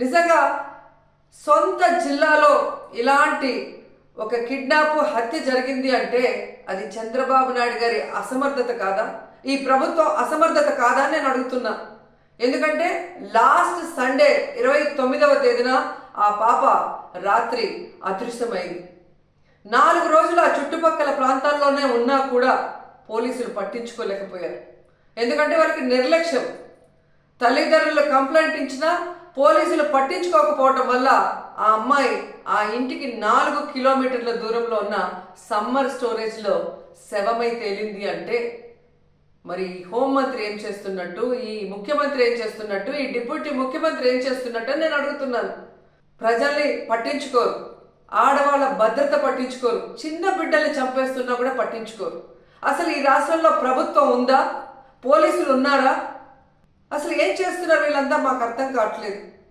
నిజంగా సొంత జిల్లాలో ఇలాంటి ఒక కిడ్నాప్ హత్య జరిగింది అంటే అది చంద్రబాబు నాయుడు గారి అసమర్థత కాదా, ఈ ప్రభుత్వం అసమర్థత కాదా అని నేను అడుగుతున్నా. ఎందుకంటే లాస్ట్ సండే 29వ తేదీన ఆ పాప రాత్రి అదృశ్యమైంది. 4 రోజులు ఆ చుట్టుపక్కల ప్రాంతాల్లోనే ఉన్నా కూడా పోలీసులు పట్టించుకోలేకపోయారు. ఎందుకంటే వారికి నిర్లక్ష్యం. తల్లిదండ్రులు కంప్లైంట్ ఇచ్చినా పోలీసులు పట్టించుకోకపోవటం వల్ల ఆ అమ్మాయి ఆ ఇంటికి 4 కిలోమీటర్ల దూరంలో ఉన్న సమ్మర్ స్టోరేజ్లో శవమై తేలింది అంటే మరి హోంమంత్రి ఏం చేస్తున్నట్టు, ఈ ముఖ్యమంత్రి ఏం చేస్తున్నట్టు, ఈ డిప్యూటీ ముఖ్యమంత్రి ఏం చేస్తున్నట్టు అని నేను అడుగుతున్నాను. ప్రజల్ని పట్టించుకోరు, ఆడవాళ్ళ భద్రత పట్టించుకోరు, చిన్న బిడ్డల్ని చంపేస్తున్నా కూడా పట్టించుకోరు. అసలు ఈ రాష్ట్రంలో ప్రభుత్వం ఉందా? పోలీసులు ఉన్నారా? అసలు ఏం చేస్తున్నారు వీళ్ళంతా మాకు అర్థం కావట్లేదు.